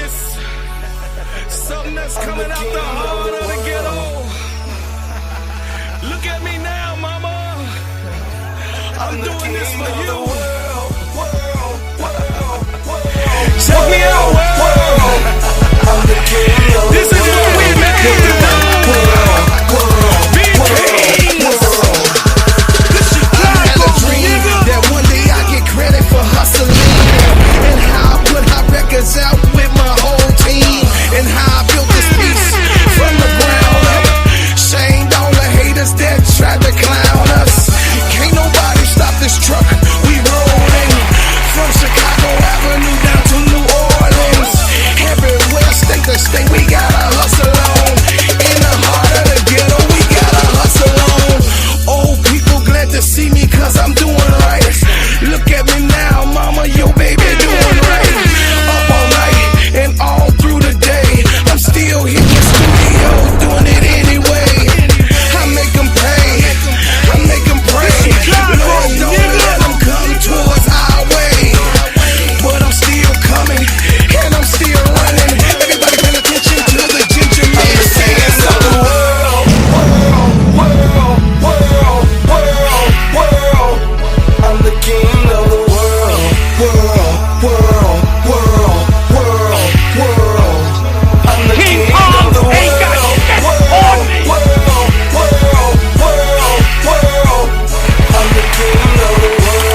this. Something that's coming out the heart of the ghetto. Look at me now, mama. I'm doing this for you. Check me out, world. This is what we made to do. Be kings. I had a dream that one day I get credit for hustling, and how I put hot records out with my whole team, and how I built this piece from the ground up. Shamed all the haters that tried to clown us. Can't nobody stop this truck, we rolling from Chicago Avenue down to New Orleans. Everywhere, state to state, we gotta hustle on. In the heart of the ghetto, we gotta hustle on. Old people glad to see me cause I'm doing right. Look at me now, mama, yo baby doing right. Up all night and all through the day, I'm still hitting the studio, doing it anyway. I make them pay, I make them pray. Lord, don't let them come towards our way. But I'm still coming, and I'm still running. Everybody pay attention to the ginger man saying so. World, I'm the king of the world. I'm the king of the world. I'm the king of the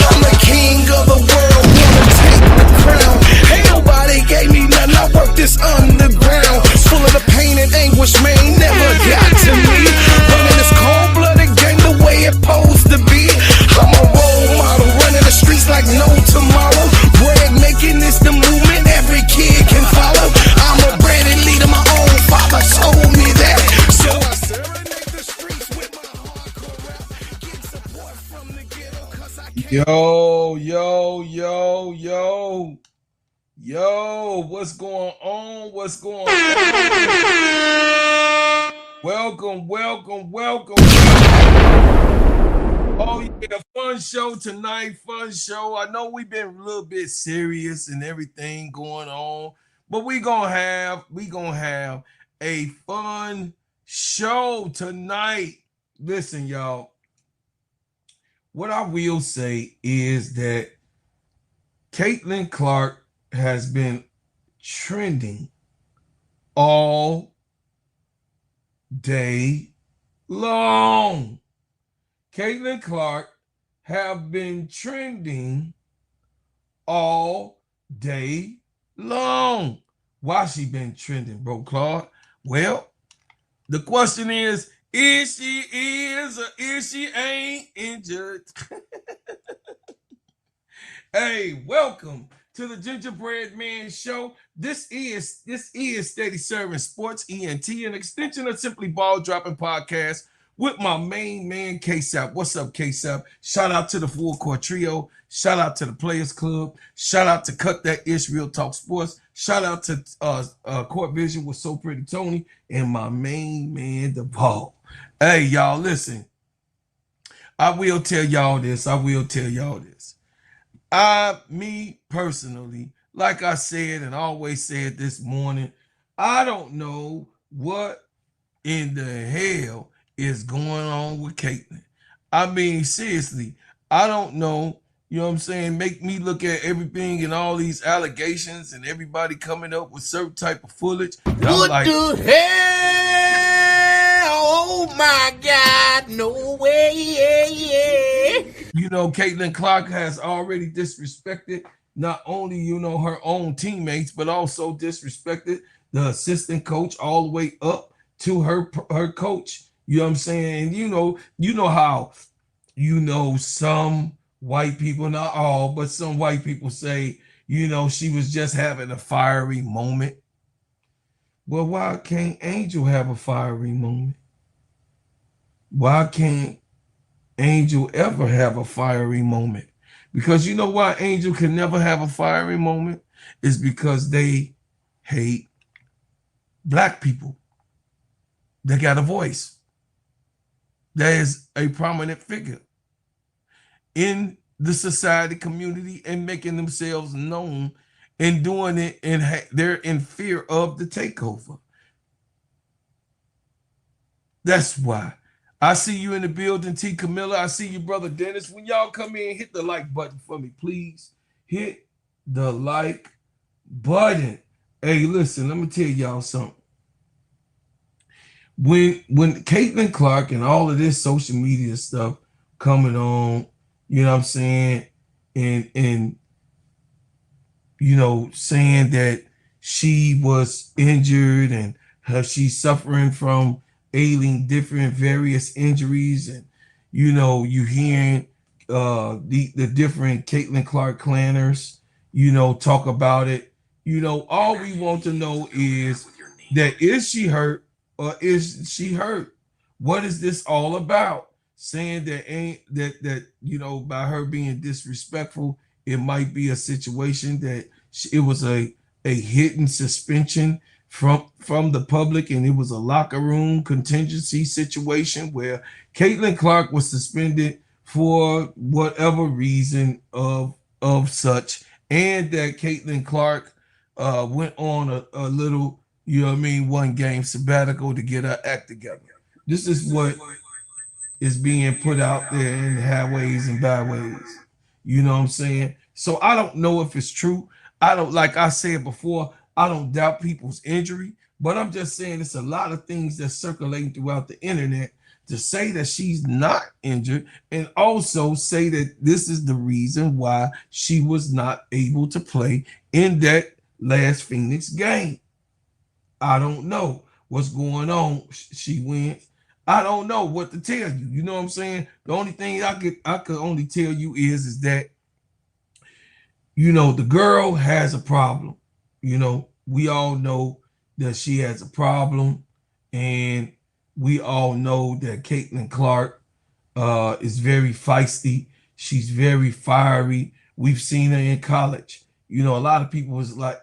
I'm the king of the world, wanna take the crown. Ain't nobody gave me nothing, I worked this underground. Full of the pain and anguish, man, never got to me. Running this cold-blooded game the way it supposed to be. I'm a role model, running the streets like no tomorrow. Brag making this the movement every kid can follow. I'm a branded leader, my own father told me that. So I serenade the streets with my hardcore rap. Get support from the ghetto cause I can't. Yo, what's going on? Welcome. Oh yeah, fun show tonight, fun show. I know we've been a little bit serious and everything going on, but we gonna have a fun show tonight. Listen, y'all, what I will say is that Caitlin Clark has been trending all day long. Caitlin Clark have been trending all day long. Why she been trending, bro, Clark? Well, the question is she is or is she ain't injured? Hey, welcome to the Gingerbread Man Show. This is Steady Serv'n Sports ENT, an extension of Simply Ball Dropping Podcast with my main man K-Sap. What's up, K-Sap? Shout out to the Full Court Trio. Shout out to the Players Club. Shout out to Cut That Ish Real Talk Sports. Shout out to Court Vision with So Pretty Tony and my main man, the Ball. Hey, y'all, listen. I will tell y'all this. Me personally, like I said and always said this morning, I don't know what in the hell is going on with Caitlin. I mean, seriously, I don't know. You know what I'm saying? Make me look at everything and all these allegations and everybody coming up with certain type of footage. What like, the hell? Oh my God, no way. You know, Caitlin Clark has already disrespected not only, her own teammates, but also disrespected the assistant coach all the way up to her coach. You know what I'm saying? And you know how, some white people, not all, but some white people say, she was just having a fiery moment. Well, why can't Angel have a fiery moment? Why can't Angel ever have a fiery moment? Because you know why Angel can never have a fiery moment? Is because they hate black people. They got a voice. That is a prominent figure. in the society community and making themselves known and doing it, and they're in fear of the takeover. That's why. I see you in the building, T. Camilla. I see you, brother Dennis. When y'all come in, hit the like button for me, please. Hit the like button. Hey, listen, let me tell y'all something. When Caitlin Clark and all of this social media stuff coming on, you know what I'm saying, and you know, saying that she was injured and she's suffering from ailing different various injuries, and you know, you hearing the different Caitlin Clark clanners, you know, talk about it. You know, all we want to know is that is she hurt or is she hurt? What is this all about? Saying that you know, by her being disrespectful, it might be a situation that it was a hidden suspension from the public, and it was a locker room contingency situation where Caitlin Clark was suspended for whatever reason of such, and that Caitlin Clark went on a little, you know what I mean, 1 game sabbatical to get her act together. This is what is being put out there in highways and byways. You know what I'm saying? So I don't know if it's true. I don't, like I said before, I don't doubt people's injury, but I'm just saying it's a lot of things that's circulating throughout the internet to say that she's not injured, and also say that this is the reason why she was not able to play in that last Phoenix game. I don't know what's going on. She wins. I don't know what to tell you. You know what I'm saying? The only thing I could only tell you is that, you know, the girl has a problem. You know, we all know that she has a problem, and we all know that Caitlin Clark is very feisty. She's very fiery. We've seen her in college. You know, a lot of people is like,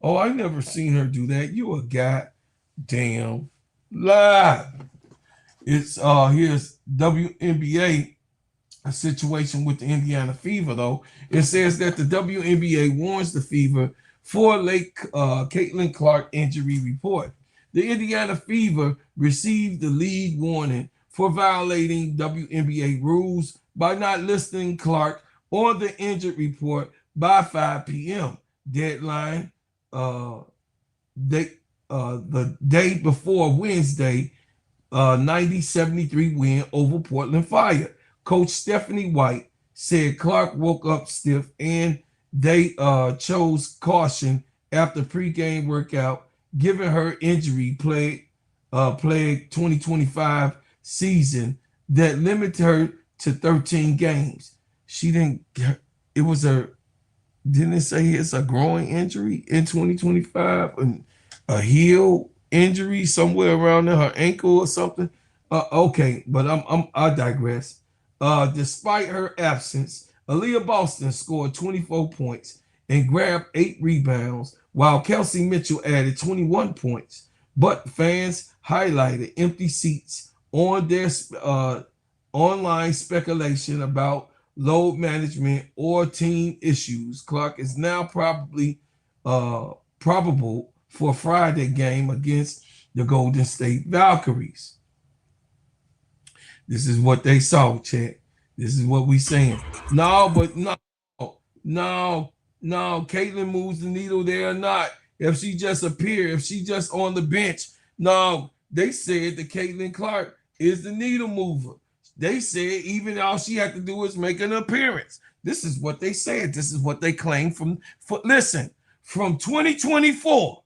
oh, I never seen her do that. You a goddamn lie. It's here's WNBA, a situation with the Indiana Fever, though. It says that the WNBA warns the Fever for late Caitlin Clark injury report. The Indiana Fever received the league warning for violating WNBA rules by not listing Clark on the injured report by 5 p.m. deadline, the day before Wednesday, 90-73 win over Portland Fire. Coach Stephanie White said Clark woke up stiff and they chose caution after pregame workout, given her injury plague 2025 season that limited her to 13 games. She didn't, it was didn't it say it's a growing injury in 2025 and a heel injury somewhere around there, her ankle or something? Okay, but I digress. Despite her absence, Aaliyah Boston scored 24 points and grabbed 8 rebounds, while Kelsey Mitchell added 21 points. But fans highlighted empty seats on their online speculation about load management or team issues. Clark is now probable for a Friday game against the Golden State Valkyries. This is what they saw, chat. This is what we saying. No, Caitlin moves the needle there or not. If she just appeared, if she just on the bench, no, they said that Caitlin Clark is the needle mover. They said even all she had to do is make an appearance. This is what they said. This is what they claim from 2024.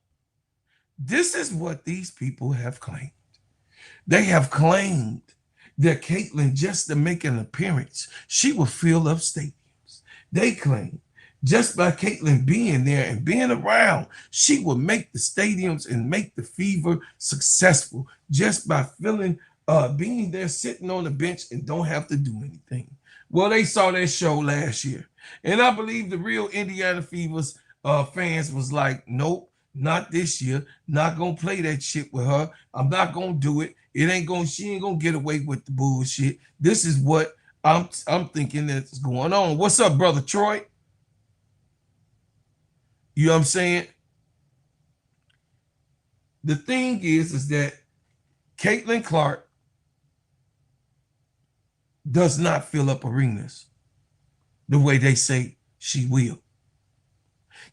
This is what these people have claimed. They have claimed that Caitlin, just to make an appearance, she will fill up stadiums. They claim just by Caitlin being there and being around, she will make the stadiums and make the Fever successful just by being there, sitting on the bench and don't have to do anything. Well, they saw that show last year, and I believe the real Indiana Fever's fans was like, nope, not this year. Not gonna play that shit with her. I'm not gonna do it. She ain't gonna get away with the bullshit. This is what I'm thinking that's going on. What's up, brother Troy? You know what I'm saying? The thing is that Caitlin Clark does not fill up arenas the way they say she will.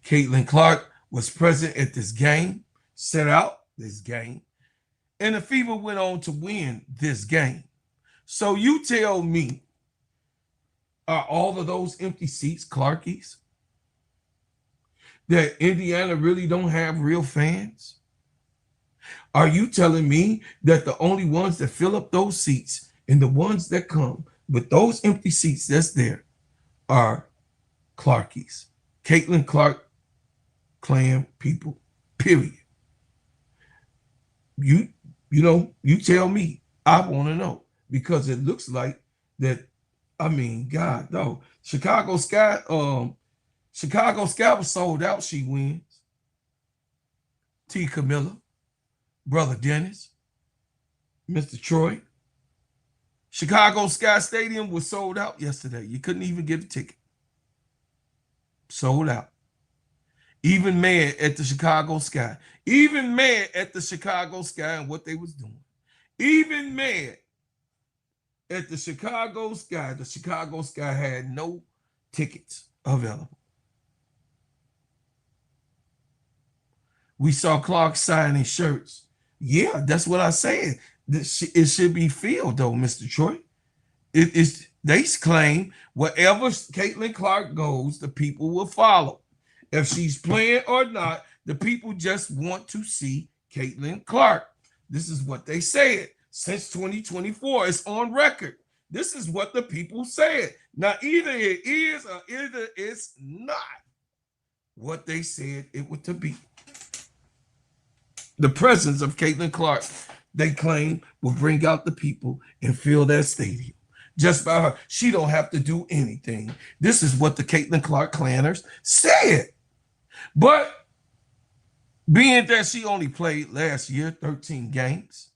Caitlin Clark was present at this game, set out this game, and the Fever went on to win this game. So you tell me, are all of those empty seats Clarkies? That Indiana really don't have real fans? Are you telling me that the only ones that fill up those seats and the ones that come with those empty seats that's there are Clarkies? Caitlin Clark clan people, period. You tell me. I want to know, because it looks like that. I mean, God, no. Chicago Sky was sold out. She wins. T. Camilla, brother Dennis, Mr. Troy. Chicago Sky Stadium was sold out yesterday. You couldn't even get a ticket. Sold out. Even mad at the Chicago Sky. Even mad at the Chicago Sky and what they was doing. Even mad at the Chicago Sky. The Chicago Sky had no tickets available. We saw Clark signing shirts. Yeah, that's what I said. It should be filled, though, Mr. Troy. They claim wherever Caitlin Clark goes, the people will follow. If she's playing or not, the people just want to see Caitlin Clark. This is what they said since 2024. It's on record. This is what the people said. Now, either it is or either it's not what they said it would to be. The presence of Caitlin Clark, they claim, will bring out the people and fill that stadium. Just by her. She don't have to do anything. This is what the Caitlin Clark clanners said. But being that she only played last year 13 games,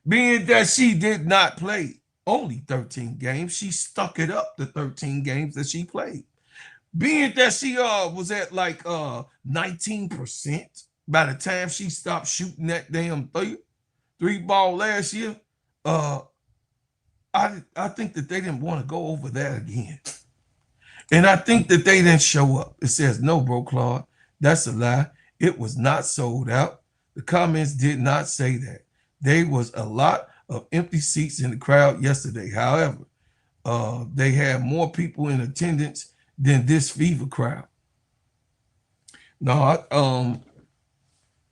being that she did not play only 13 games, she stuck it up the 13 games that she played. Being that she was at like 19% by the time she stopped shooting that damn three ball last year, I think that they didn't want to go over that again. And I think that they didn't show up. It says, no, bro, Claude, that's a lie. It was not sold out. The comments did not say that. There was a lot of empty seats in the crowd yesterday. However, they had more people in attendance than this Fever crowd. No,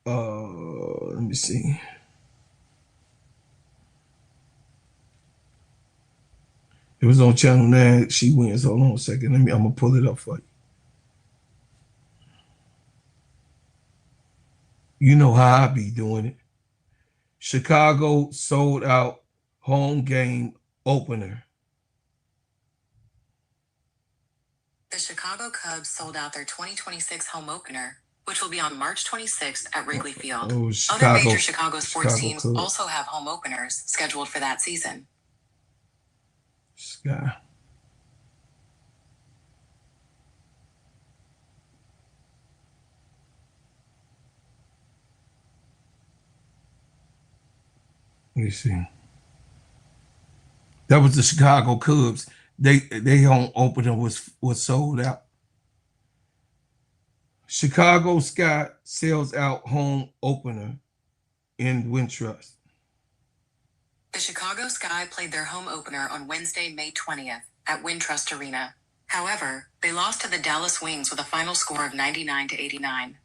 let me see. It was on Channel 9. She wins. Hold on a second. I'm gonna pull it up for you. You know how I be doing it. Chicago sold out home game opener. The Chicago Cubs sold out their 2026 home opener, which will be on March 26th at Wrigley Field. Other major Chicago sports teams also have home openers scheduled for that season. Sky. Let me see. That was the Chicago Cubs. They home opener was sold out. Chicago Sky sells out home opener in Wintrust. The Chicago Sky played their home opener on Wednesday, May 20th at Wintrust Arena. However, they lost to the Dallas Wings with a final score of 99-89.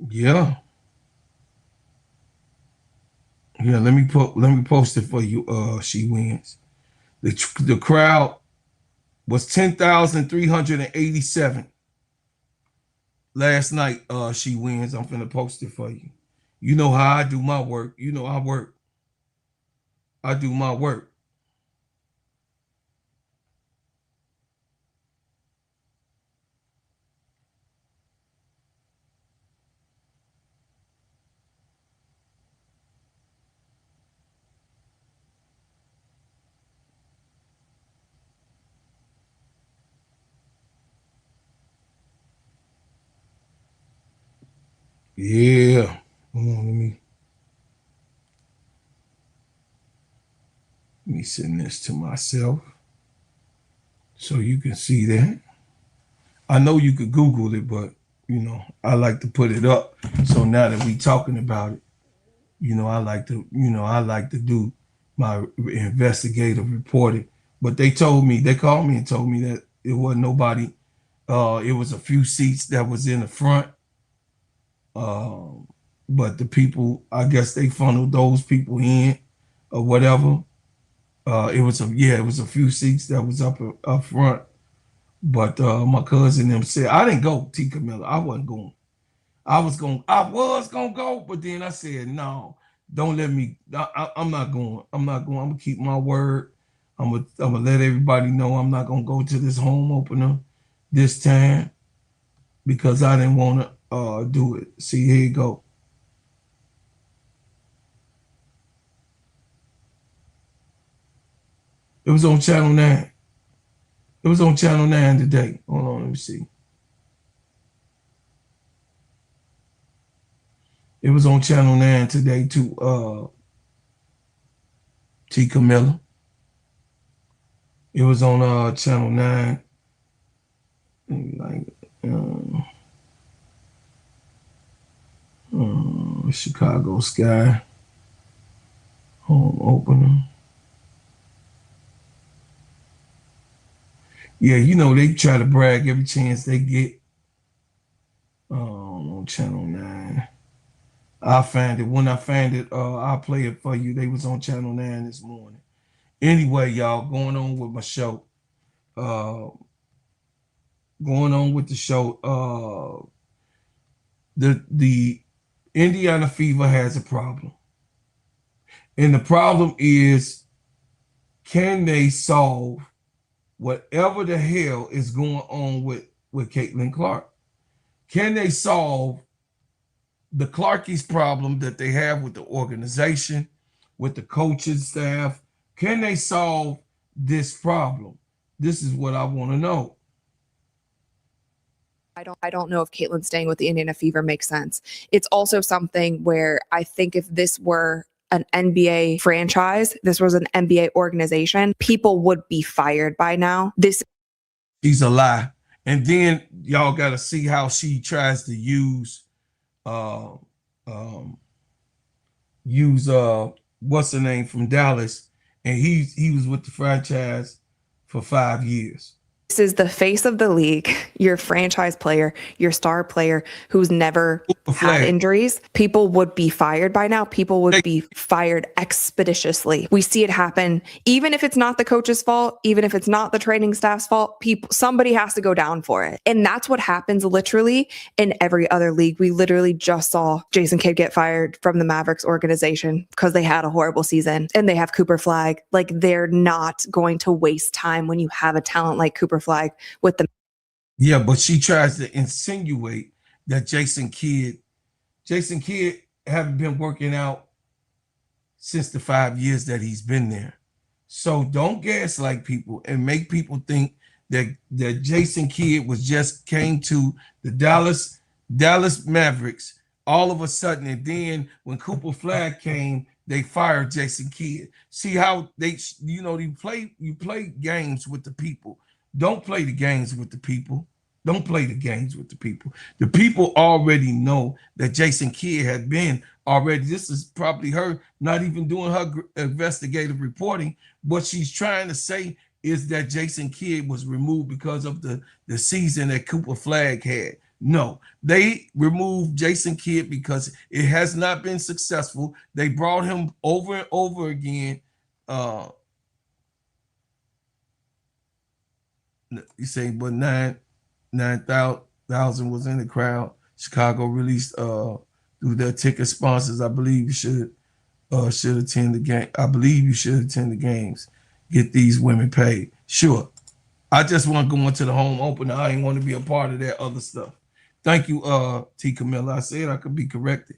Yeah. Yeah, let me post it for you. She wins. The crowd was 10,387 last night. She wins. I'm finna post it for you. You know how I do my work. You know I work. I do my work. Yeah. Hold on, let me send this to myself so you can see that. I know you could Google it, but you know, I like to put it up. So now that we talking about it, you know, I like to do my investigative reporting. But they called me and told me that it wasn't nobody. It was a few seats that was in the front. But the people, I guess they funneled those people in or whatever. It was a few seats that was up front. But my cousin them said I didn't go, T. Camilla. I wasn't going. I was gonna go, but then I said no. Don't let me. I'm not going. I'm gonna keep my word. I'm gonna let everybody know I'm not gonna go to this home opener this time because I didn't want to do it. See, here you go. It was on Channel 9. It was on Channel 9 today. Hold on, let me see. It was on Channel 9 today too, T. Camilla. It was on Channel 9. Chicago Sky home opener. Yeah, you know, they try to brag every chance they get. On Channel 9. I found it. When I found it, I'll play it for you. They was on Channel 9 this morning. Anyway, y'all, going on with my show. Going on with the show. The Indiana Fever has a problem. And the problem is, can they solve whatever the hell is going on with Caitlin Clark? Can they solve the Clarkies problem that they have with the organization, with the coaching staff? Can they solve this problem? This is what I want to know. I don't know if Caitlin staying with the Indiana Fever makes sense. It's also something where I think if this were an NBA franchise, this was an NBA organization, people would be fired by now. She's a lie. And then y'all got to see how she tries to use what's the name from Dallas, and he was with the franchise for 5 years. This is the face of the league, your franchise player, your star player who's never had injuries. People would be fired by now. People would be fired expeditiously. We see it happen, even if it's not the coach's fault, even if it's not the training staff's fault, somebody has to go down for it. And that's what happens literally in every other league. We literally just saw Jason Kidd get fired from the Mavericks organization because they had a horrible season, and they have Cooper Flagg. Like, they're not going to waste time when you have a talent like Cooper Flagg with them. Yeah, but she tries to insinuate that Jason Kidd haven't been working out since the 5 years that he's been there. So don't gaslight people and make people think that Jason Kidd came to the Dallas Mavericks all of a sudden, and then when Cooper Flagg came, they fired Jason Kidd. See how you play games with the people. Don't play the games with the people. Don't play the games with the people. The people already know that Jason Kidd had been already. This is probably her not even doing her investigative reporting. What she's trying to say is that Jason Kidd was removed because of the season that Cooper Flagg had. No, they removed Jason Kidd because it has not been successful. They brought him over and over again. You say, but 9,000 was in the crowd. Chicago released through their ticket sponsors. I believe you should attend the game. I believe you should attend the games. Get these women paid. Sure. I just want to go into the home opener. I ain't want to be a part of that other stuff. Thank you, T. Camilla. I said I could be corrected.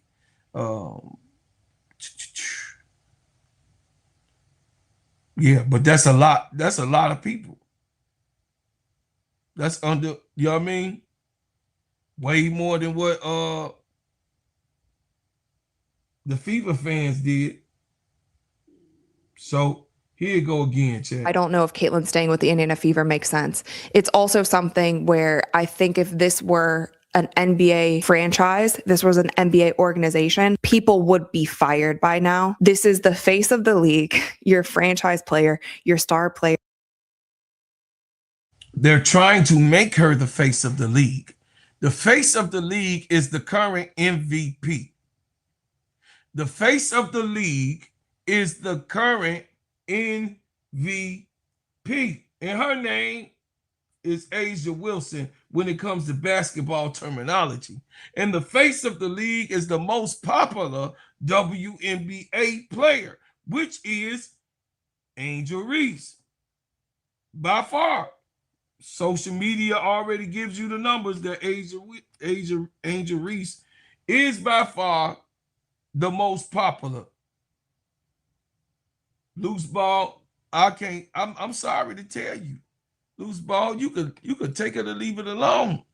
Yeah, but that's a lot. That's a lot of people. That's under, you know what I mean? Way more than what The Fever fans did. So here you go again, Chad. I don't know if Caitlin staying with the Indiana Fever makes sense. It's also something where I think if this were an NBA franchise, this was an NBA organization, people would be fired by now. This is the face of the league, your franchise player, your star player. They're trying to make her the face of the league. The face of the league is the current MVP. The face of the league is the current MVP. And her name is A'ja Wilson when it comes to basketball terminology. And the face of the league is the most popular WNBA player, which is Angel Reese. By far. Social media already gives you the numbers that Angel Reese is by far the most popular. Loose ball, I'm sorry to tell you. Loose ball, you could take it or leave it alone.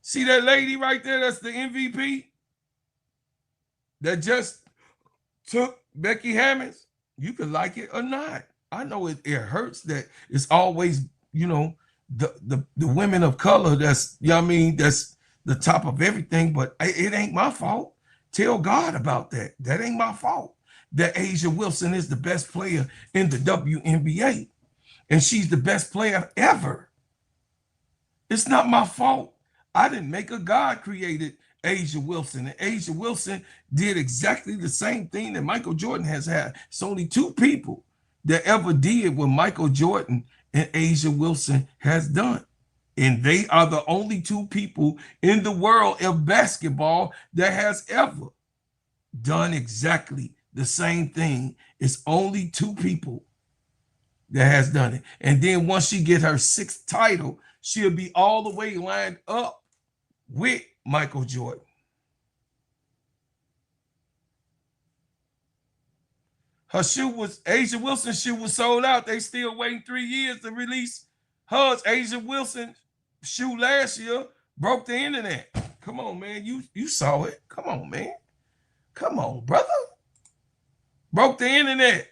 See that lady right there? That's the MVP that just took Becky Hammon. You could like it or not. I know it hurts that it's always, you know, the women of color that's, you know what I mean, that's the top of everything, but it ain't my fault. Tell God about that. That ain't my fault. That A'ja Wilson is the best player in the WNBA. And she's the best player ever. It's not my fault. I didn't make her. God created A'ja Wilson. And A'ja Wilson did exactly the same thing that Michael Jordan has had. It's only two people that ever did what Michael Jordan and A'ja Wilson has done. And they are the only two people in the world of basketball that has ever done exactly the same thing. It's only two people that has done it. And then once she get her sixth title, she'll be all the way lined up with Michael Jordan. Her shoe was, A'ja Wilson's shoe was sold out. They still waiting 3 years to release hers. A'ja Wilson's shoe last year broke the internet. Come on, man. You saw it. Come on, man. Come on, brother. Broke the internet.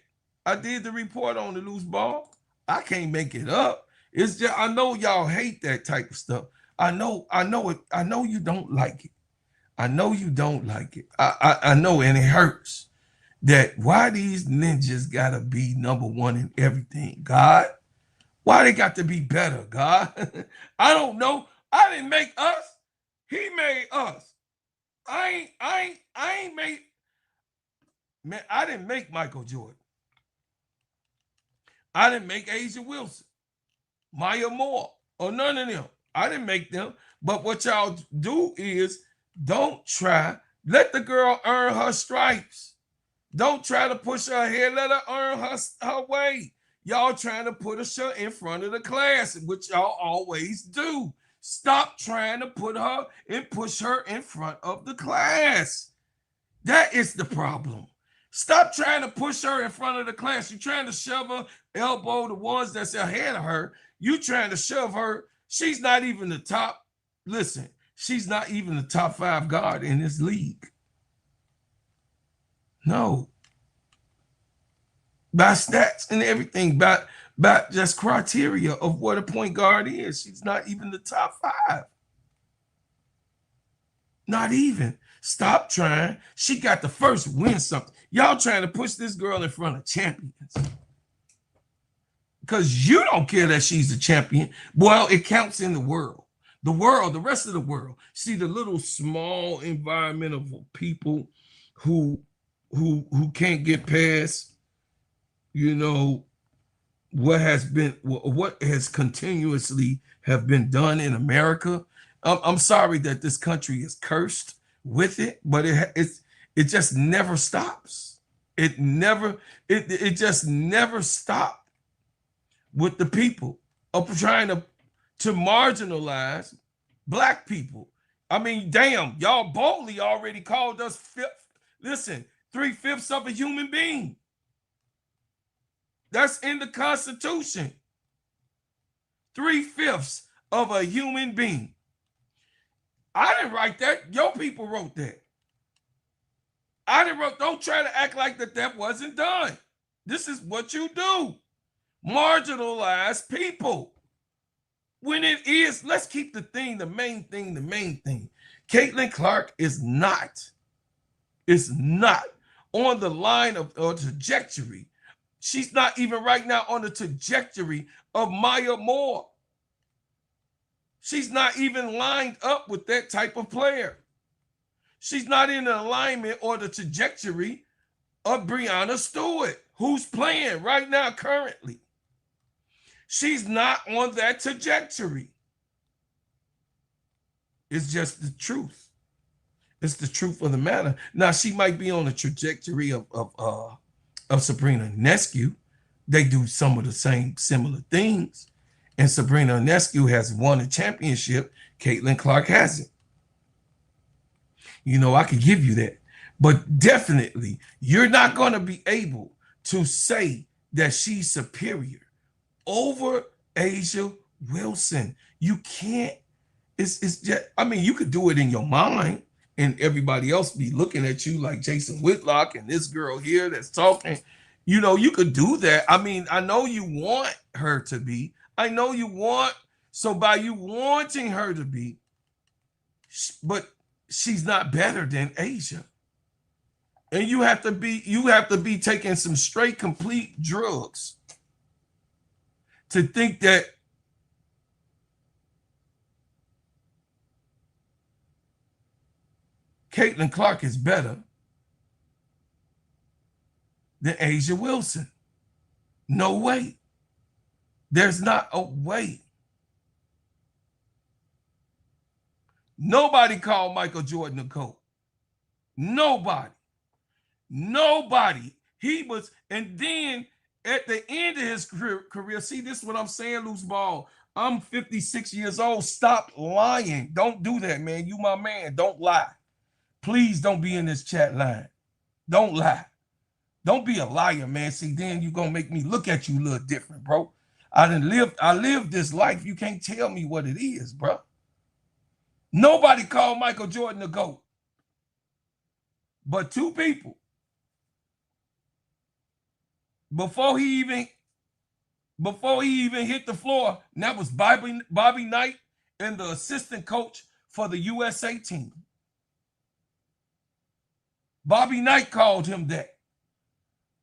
I did the report on the loose ball. I can't make it up. It's just, I know y'all hate that type of stuff. I know it. I know you don't like it. I know you don't like it. I know, and it hurts. That why these ninjas gotta be number one in everything, God? Why they got to be better, God? I don't know. I didn't make us. He made us. I ain't made. Man, I didn't make Michael Jordan. I didn't make A'ja Wilson, Maya Moore, or none of them. I didn't make them. But what y'all do is don't try. Let the girl earn her stripes. Don't try to push her ahead. Let her earn her way. Y'all trying to put her in front of the class, which y'all always do. Stop trying to put her and push her in front of the class. That is the problem. Stop trying to push her in front of the class. You're trying to shove her, elbow the ones that's ahead of her. You trying to shove her. She's not even the top. Listen, she's not even the top 5 guard in this league. No. By stats and everything, by just criteria of what a point guard is. She's not even the top 5. Not even. Stop trying. She got to first win something. Y'all trying to push this girl in front of champions. Because you don't care that she's a champion. Well, it counts in the world. The world, the rest of the world. See the little small environment of people who can't get past, you know, what has continuously have been done in America. I'm sorry that this country is cursed with it, but it just never stops. It just never stopped with the people of trying to marginalize Black people. I mean, damn, y'all boldly already called us 3/5 of a human being. That's in the Constitution. 3/5 of a human being. I didn't write that. Your people wrote that. Don't try to act like that wasn't done. This is what you do. Marginalize people. When it is, let's keep the main thing. Caitlin Clark is not on the line of trajectory. She's not even right now on the trajectory of Maya Moore. She's not even lined up with that type of player. She's not in the alignment or the trajectory of Breanna Stewart, who's playing right now currently. She's not on that trajectory. It's just the truth. It's the truth of the matter. Now, she might be on the trajectory of Sabrina Ionescu. They do some of the same similar things. And Sabrina Ionescu has won a championship. Caitlin Clark hasn't. You know, I could give you that. But definitely, you're not going to be able to say that she's superior over Asia Wilson. You can't. It's just, I mean, you could do it in your mind and everybody else be looking at you like Jason Whitlock and this girl here that's talking. You know, you could do that. I mean, I know you want her to be. I know you want. So by you wanting her to be, but she's not better than Asia. And you have to be taking some straight complete drugs to think that Caitlin Clark is better than Asia Wilson. No way. There's not a way. Nobody called Michael Jordan a GOAT. Nobody. He was, and then at the end of his career, see, this is what I'm saying, loose ball. I'm 56 years old. Stop lying. Don't do that, man. You my man. Don't lie. Please don't be in this chat line. Don't lie. Don't be a liar, man. See, then you're going to make me look at you a little different, bro. I lived this life. You can't tell me what it is, bro. Nobody called Michael Jordan a GOAT. But two people. Before he even hit the floor, and that was Bobby Knight and the assistant coach for the USA team. Bobby Knight called him that.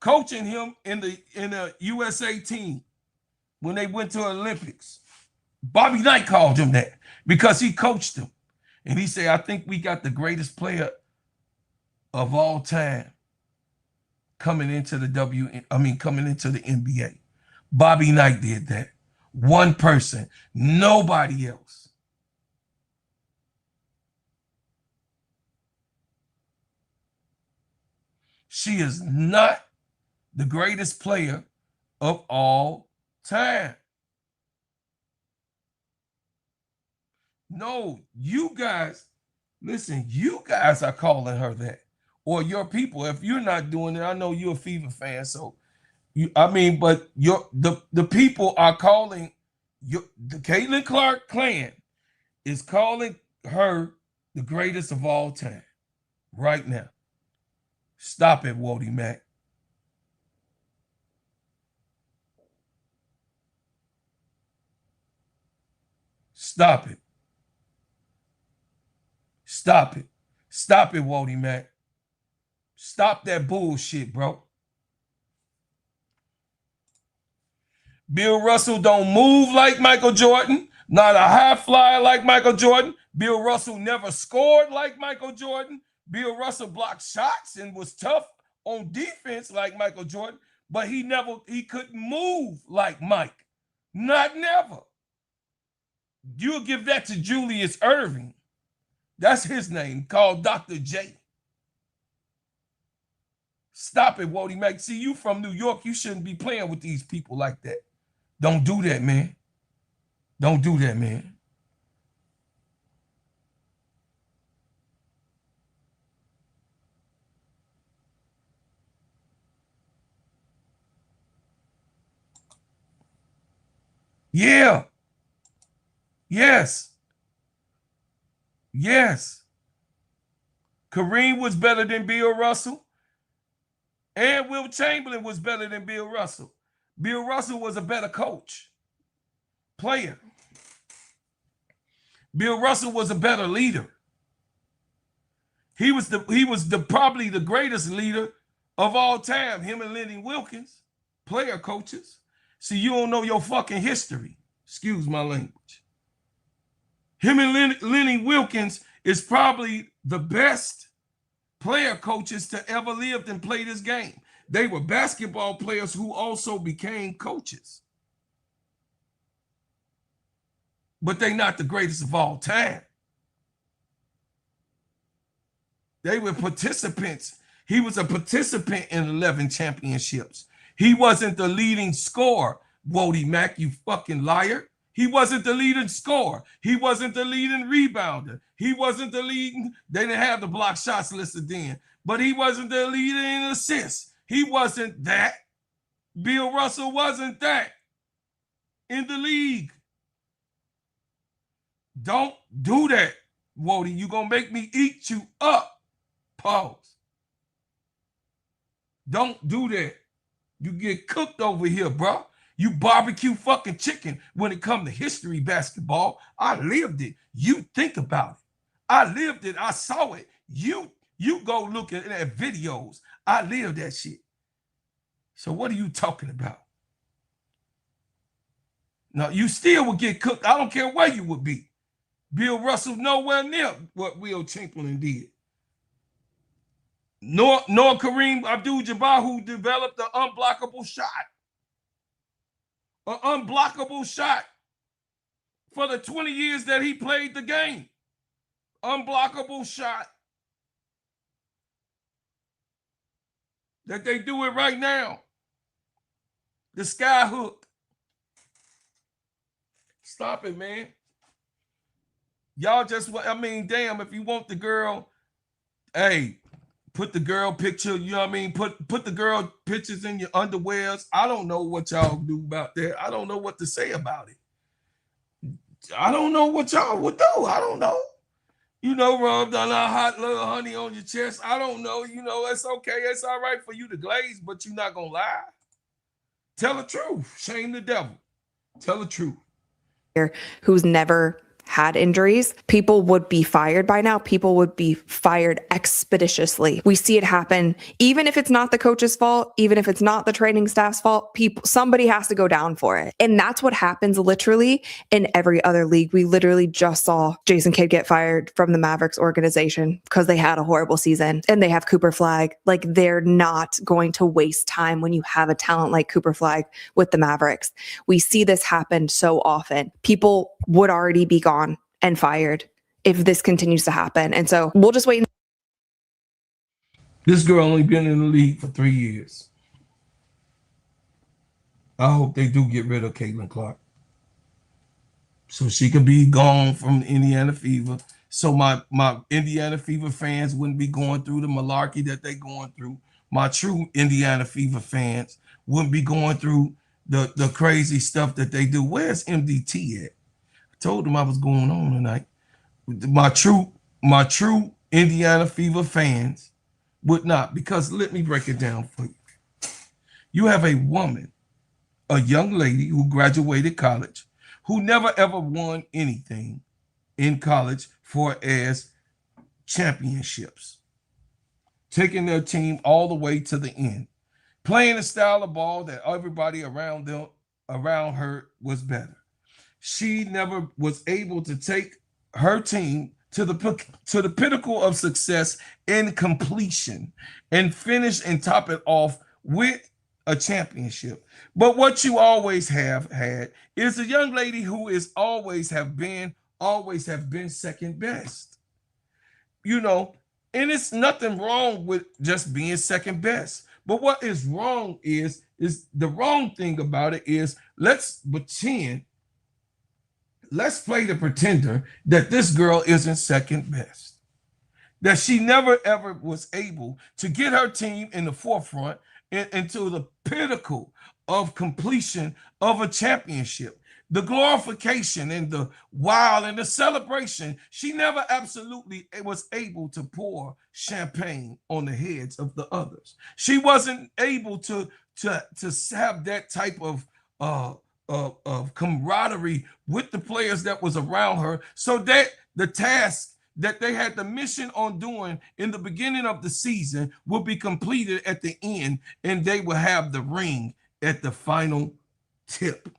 Coaching him in the USA team when they went to the Olympics. Bobby Knight called him that because he coached him. And he said, I think we got the greatest player of all time coming into the NBA. Bobby Knight did that. One person, nobody else. She is not the greatest player of all time. No, you guys, listen, you guys are calling her that. Or your people. If you're not doing it, I know you're a Fever fan, so but the people are calling the Caitlin Clark clan is calling her the greatest of all time right now. Stop it, Wody Mack. Stop it. Stop it. Stop it, Wody Mack. Stop that bullshit, bro. Bill Russell don't move like Michael Jordan, not a high flyer like Michael Jordan. Bill Russell never scored like Michael Jordan. Bill Russell blocked shots and was tough on defense like Michael Jordan, but he couldn't move like Mike. Not never. You'll give that to Julius Erving. That's his name, called Dr. J. Stop it, Wody Mack. See, you from New York, you shouldn't be playing with these people like that. Don't do that, man. Don't do that, man. Yeah. Yes. Yes. Kareem was better than Bill Russell. And Will Chamberlain was better than Bill Russell. Bill Russell was a better coach, player. Bill Russell was a better leader. He was probably the greatest leader of all time. Him and Lenny Wilkins, player coaches. See, you don't know your fucking history. Excuse my language. Him and Lenny Wilkins is probably the best player coaches to ever lived and play this game. They were basketball players who also became coaches. But they're not the greatest of all time. They were participants. He was a participant in 11 championships. He wasn't the leading scorer, Wody Mack, you fucking liar. He wasn't the leading scorer. He wasn't the leading rebounder. He wasn't the leading, they didn't have the block shots listed then, but he wasn't the leading assists. He wasn't that. Bill Russell wasn't that in the league. Don't do that, Wody. You're going to make me eat you up. Pause. Don't do that. You get cooked over here, bro. You barbecue fucking chicken when it comes to history basketball. I lived it. You think about it. I lived it. I saw it. You go look at videos. I lived that shit. So what are you talking about? No, you still would get cooked. I don't care where you would be. Bill Russell nowhere near what Will Chamberlain did. Nor Kareem Abdul-Jabbar, who developed the unblockable shot. An unblockable shot for the 20 years that he played the game. Unblockable shot. That they do it right now. The sky hook. Stop it, man. Y'all just, I mean, damn, if you want the girl, hey, put the girl picture, you know what I mean? Put the girl pictures in your underwears. I don't know what y'all do about that. I don't know what to say about it. I don't know what y'all would do. I don't know. You know, rub down a hot little honey on your chest. I don't know. You know, it's okay. It's all right for you to glaze, but you're not going to lie. Tell the truth. Shame the devil. Tell the truth. Who's never had injuries, people would be fired by now. People would be fired expeditiously. We see it happen, even if it's not the coach's fault, even if it's not the training staff's fault, somebody has to go down for it. And that's what happens literally in every other league. We literally just saw Jason Kidd get fired from the Mavericks organization because they had a horrible season and they have Cooper Flagg. Like, they're not going to waste time when you have a talent like Cooper Flagg with the Mavericks. We see this happen so often. People would already be gone and fired if this continues to happen. And so we'll just wait. This girl only been in the league for 3 years. I hope they do get rid of Caitlin Clark so she could be gone from Indiana Fever. So my Indiana Fever fans wouldn't be going through the malarkey that they're going through. My true Indiana Fever fans wouldn't be going through the crazy stuff that they do. Where's MDT at? Told them I was going on tonight. My true Indiana Fever fans would not, because let me break it down for you. You have a woman, a young lady who graduated college, who never ever won anything in college for as championships, taking their team all the way to the end, playing a style of ball that everybody around her was better. She never was able to take her team to the pinnacle of success in completion and finish and top it off with a championship. But what you always have had is a young lady who is always have been second best. You know, and it's nothing wrong with just being second best. But what is wrong is the wrong thing about it is let's play the pretender that this girl isn't second best, that she never ever was able to get her team in the forefront and to the pinnacle of completion of a championship. the glorification and the wow and the celebration, she never absolutely was able to pour champagne on the heads of the others. She wasn't able to have that type of camaraderie with the players that was around her, so that the task that they had the mission on doing in the beginning of the season will be completed at the end, and they will have the ring at the final tip.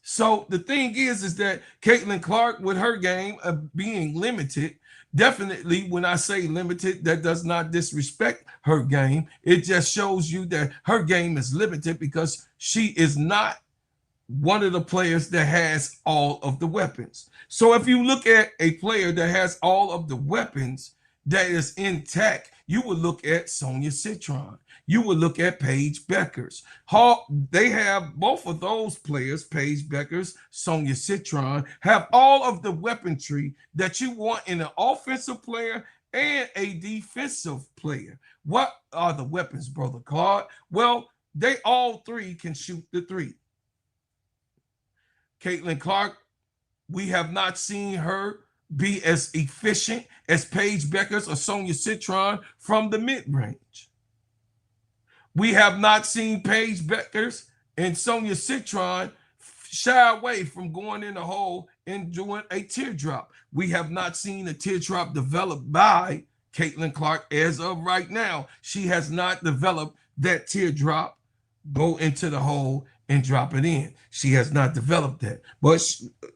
So the thing is that Caitlin Clark, with her game being limited, definitely when I say limited, that does not disrespect her game. It just shows you that her game is limited because she is not one of the players that has all of the weapons. So if you look at a player that has all of the weapons that is intact, you would look at Sonia Citron. You would look at Paige Bueckers. They have both of those players, Paige Bueckers, Sonia Citron, have all of the weaponry that you want in an offensive player and a defensive player. What are the weapons, Brother Claude? Well, they all three can shoot the three. Caitlin Clark, we have not seen her be as efficient as Paige Bueckers or Sonia Citron from the mid-range. We have not seen Paige Bueckers and Sonia Citron shy away from going in the hole and doing a teardrop. We have not seen a teardrop developed by Caitlin Clark as of right now. She has not developed that teardrop, go into the hole and drop it in. She has not developed that. But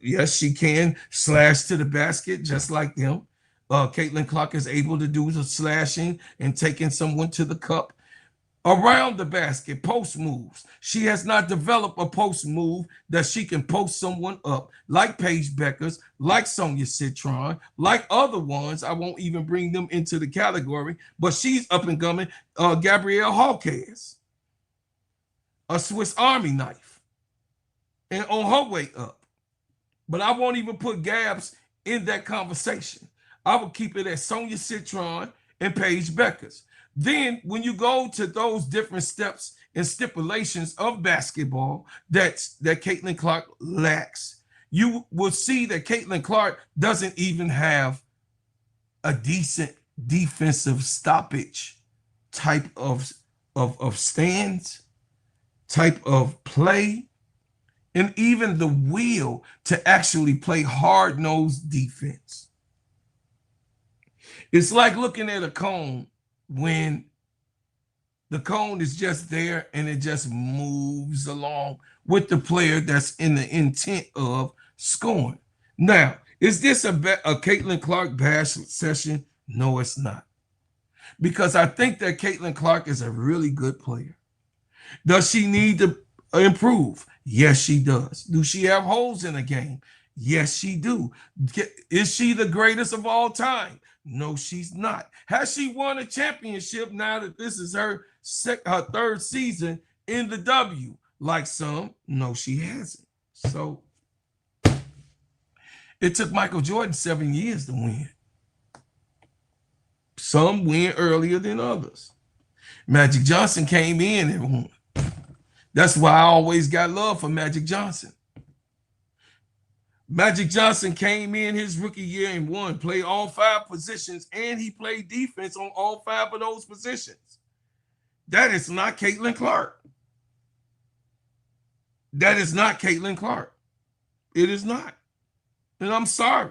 yes, she can slash to the basket just like them. Caitlin Clark is able to do the slashing and taking someone to the cup. Around the basket, post moves. She has not developed a post move that she can post someone up, like Paige Bueckers, like Sonia Citron, like other ones. I won't even bring them into the category, but she's up and coming. Gabrielle Hawkes, a Swiss Army knife, and on her way up. But I won't even put Gabs in that conversation. I will keep it at Sonia Citron and Paige Bueckers. Then when you go to those different steps and stipulations of basketball that Caitlin Clark lacks, you will see that Caitlin Clark doesn't even have a decent defensive stoppage type of stands, type of play, and even the will to actually play hard-nosed defense. It's like looking at a cone when the cone is just there and it just moves along with the player that's in the intent of scoring. Now, is this a Caitlin Clark bash session? No, it's not. Because I think that Caitlin Clark is a really good player. Does she need to improve? Yes, she does. Do she have holes in the game? Yes, she do. Is she the greatest of all time? No, she's not. Has she won a championship now that this is her third season in the W? Like some? No, she hasn't. So it took Michael Jordan 7 years to win. Some win earlier than others. Magic Johnson came in and won. That's why I always got love for Magic Johnson. Magic Johnson came in his rookie year and won, played all 5 positions, and he played defense on all 5 of those positions. That is not Caitlin Clark. That is not Caitlin Clark. It is not. And I'm sorry.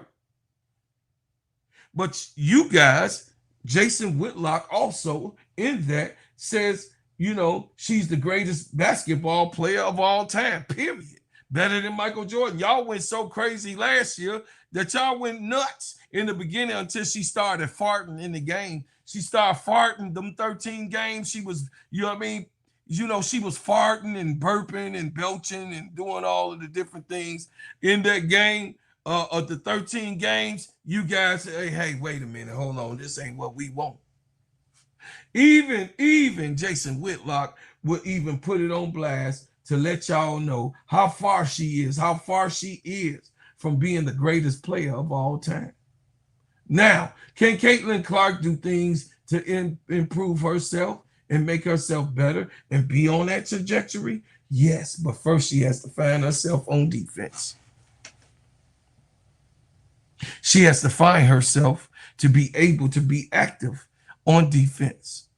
But you guys, Jason Whitlock also in that says, you know, she's the greatest basketball player of all time, period. Better than Michael Jordan. Y'all went so crazy last year that y'all went nuts in the beginning until she started farting in the game. She started farting them 13 games. She was, you know what I mean? You know, she was farting and burping and belching and doing all of the different things in that game. Of the 13 games, you guys say, hey, wait a minute, hold on. This ain't what we want. Even Jason Whitlock would even put it on blast to let y'all know how far she is from being the greatest player of all time. Now, can Caitlin Clark do things to improve herself and make herself better and be on that trajectory? Yes, but first she has to find herself on defense. She has to find herself to be able to be active on defense.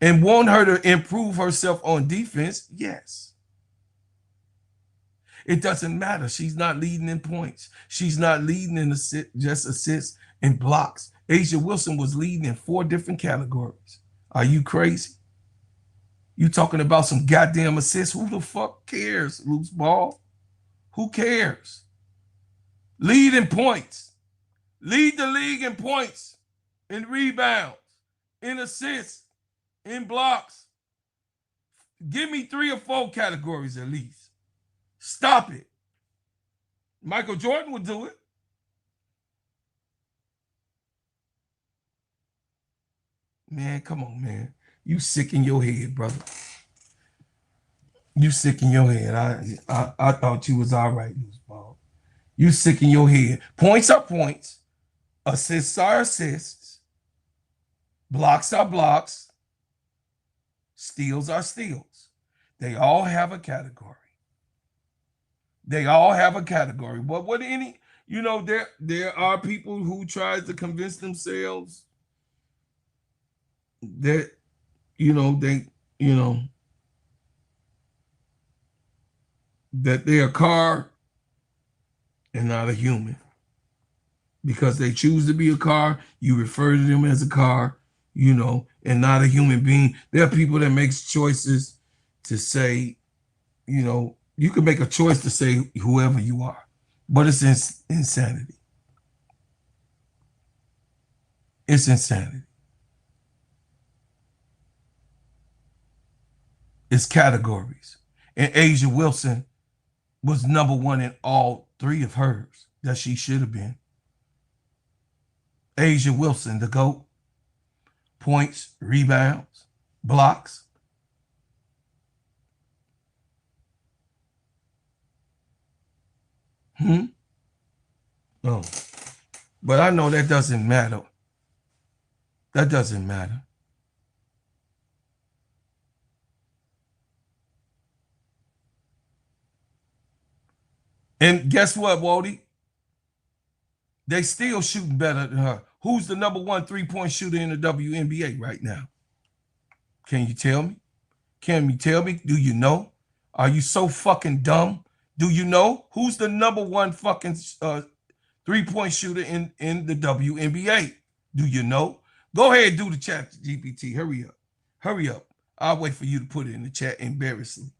And want her to improve herself on defense? Yes. It doesn't matter. She's not leading in points. She's not leading in just assists and blocks. A'ja Wilson was leading in 4 different categories. Are you crazy? You talking about some goddamn assists? Who the fuck cares, loose ball? Who cares? Lead in points. Lead the league in points, in rebounds, in assists, in blocks. Give me 3 or 4 categories at least. Stop it. Michael Jordan would do it. Man, come on, man. You sick in your head, brother. You sick in your head. I thought you was all right, loose ball. You sick in your head. Points are points. Assists are assists. Blocks are blocks. Steals are steals. They all have a category. They all have a category. But what any, you know, there are people who try to convince themselves that, that they're a car and not a human. Because they choose to be a car, you refer to them as a car, and not a human being. There are people that makes choices to say, you can make a choice to say whoever you are, but it's insanity. It's insanity. It's categories. And A'ja Wilson was #1 in all 3 of hers that she should have been. A'ja Wilson, the GOAT. Points, rebounds, blocks. Oh. But I know that doesn't matter. That doesn't matter. And guess what, Wody? They still shooting better than her. Who's the #1 3-point shooter in the WNBA right now? Can you tell me? Can you tell me? Do you know? Are you so fucking dumb? Do you know who's the #1 fucking 3-point shooter in the WNBA? Do you know? Go ahead and do the chat, GPT. Hurry up. Hurry up. I'll wait for you to put it in the chat embarrassingly.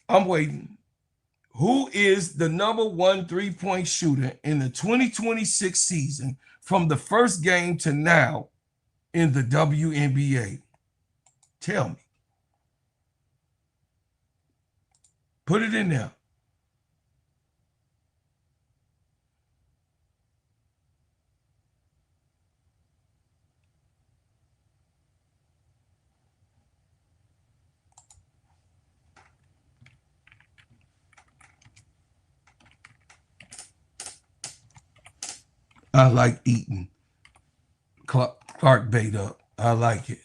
I'm waiting. Who is the #1 3-point shooter in the 2026 season from the first game to now in the WNBA? Tell me. Put it in there. I like eating Clark bait up. I like it.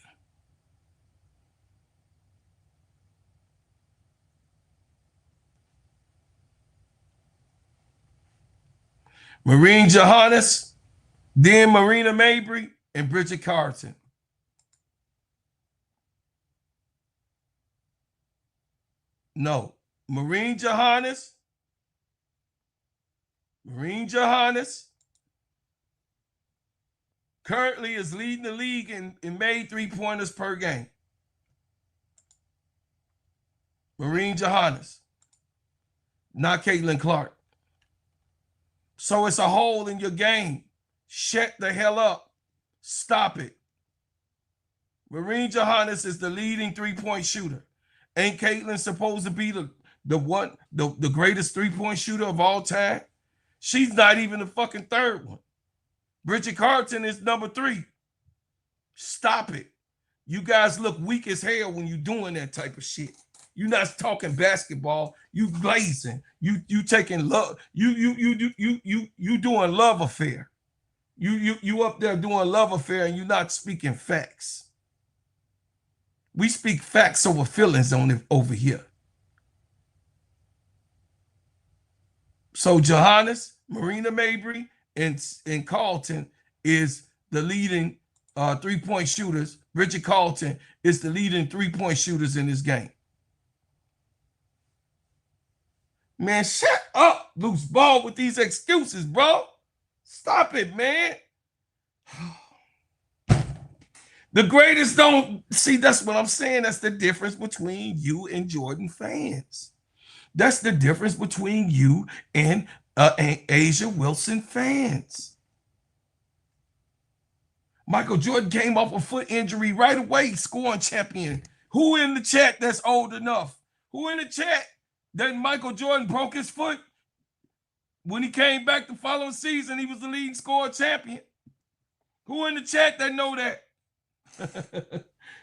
Maureen Johannes, then Marina Mabry, and Bridget Carlton. No. Maureen Johannes currently is leading the league in made 3-pointers per game. Maureen Johannes, not Caitlin Clark. So it's a hole in your game. Shut the hell up. Stop it. Maureen Johannes is the leading 3-point shooter. Ain't Caitlin supposed to be the greatest 3-point shooter of all time? She's not even the fucking 3rd one. Bridget Carlton is #3. Stop it. You guys look weak as hell when you're doing that type of shit. You're not talking basketball. You blazing. You taking love. You doing love affair. You up there doing love affair and you're not speaking facts. We speak facts over feelings on it over here. So Johannes, Marina Mabry, and Carlton is the leading three-point shooters. Richard Carlton is the leading three-point shooters in this game. Man, shut up, loose ball, with these excuses, bro. Stop it, man. The greatest don't see. That's what I'm saying. That's the difference between you and Jordan fans. That's the difference between you and Asia Wilson fans. Michael Jordan came off a foot injury right away, scoring champion. Who in the chat that's old enough? Who in the chat that Michael Jordan broke his foot? When he came back the following season, he was the leading scorer champion. Who in the chat that know that?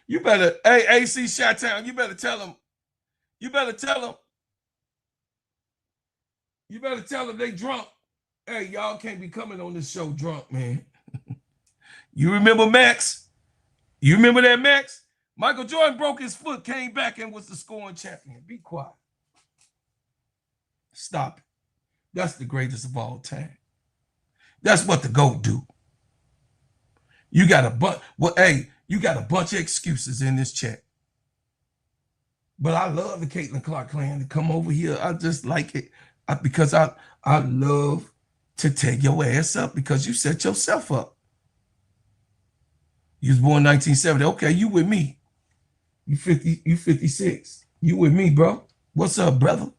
You better, hey, AC Chi-Town, you better tell him. You better tell him. You better tell them they drunk. Hey, y'all can't be coming on this show drunk, man. You remember Max? You remember that, Max? Michael Jordan broke his foot, came back, and was the scoring champion. Be quiet. Stop it. That's the greatest of all time. That's what the GOAT do. You got you got a bunch of excuses in this chat. But I love the Caitlin Clark clan to come over here. I just like it. Because I love to take your ass up because you set yourself up. You was born 1970. Okay, you with me. You 56. You with me, bro. What's up, brother?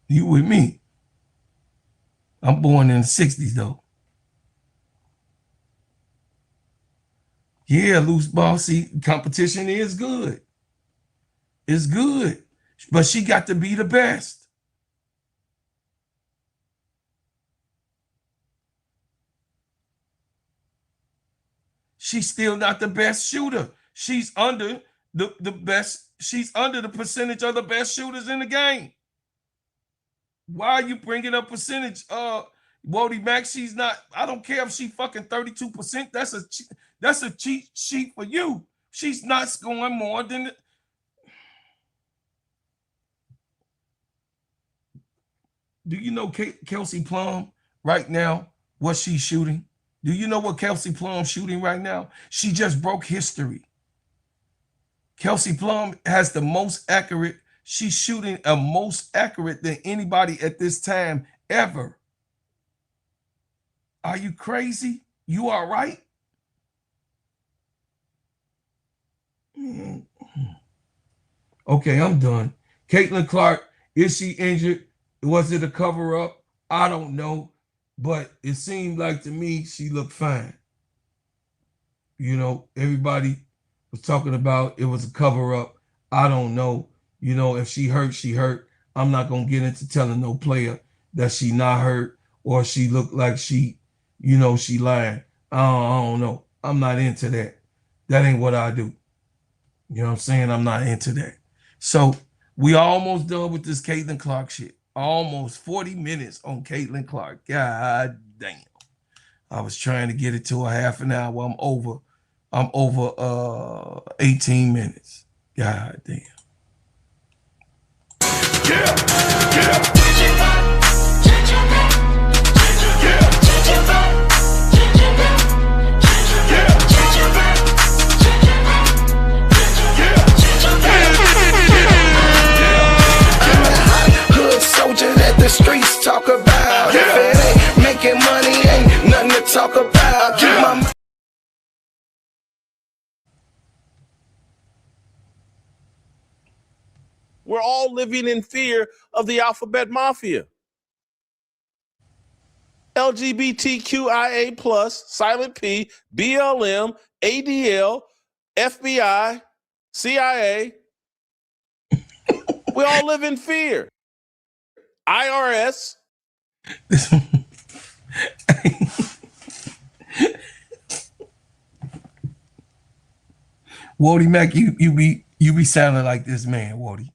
You with me. I'm born in the 60s, though. Yeah, loose ball. See, competition is good. It's good. But she got to be the best. She's still not the best shooter. She's under the best. She's under the percentage of the best shooters in the game. Why are you bringing up percentage? Wody Max, she's not. I don't care if she fucking 32%. That's a cheat sheet for you. She's not scoring more than. Do you know Kelsey Plum right now, what she's shooting? Do you know what Kelsey Plum's shooting right now? She just broke history. Kelsey Plum has the most accurate. She's shooting a most accurate than anybody at this time ever. Are you crazy? You are right. Okay, I'm done. Caitlin Clark, is she injured? Was it a cover-up? I don't know, but it seemed like to me she looked fine. You know, everybody was talking about it was a cover-up. I don't know. You know, if she hurt, she hurt. I'm not going to get into telling no player that she not hurt or she looked like she, you know, she lying. I don't know. I'm not into that. That ain't what I do. You know what I'm saying? I'm not into that. So we almost done with this Caitlin Clark shit. Almost 40 minutes on Caitlin Clark. God damn. I was trying to get it to a half an hour. I'm over 18 minutes. God damn. Yeah. Soldier that the streets talk about. If it ain't making money, ain't nothing to talk about. Keep my We're all living in fear of the alphabet mafia. LGBTQIA+, Silent P, BLM, ADL, FBI, CIA. We all live in fear. IRS. Wody Mac, you be sounding like this man, Wody.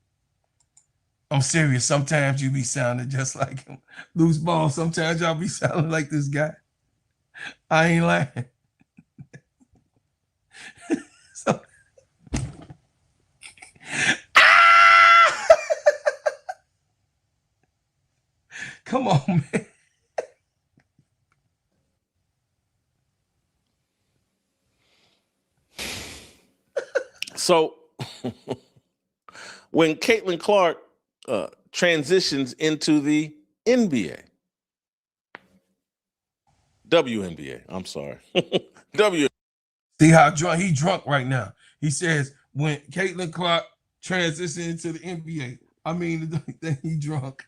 I'm serious. Sometimes you be sounding just like him. Loose ball. Sometimes y'all be sounding like this guy. I ain't laughing. So, come on, man. So when Caitlin Clark transitions into the NBA, WNBA, I'm sorry. See how drunk he drunk right now. He says when Caitlin Clark transitioned into the NBA, I mean, he drunk.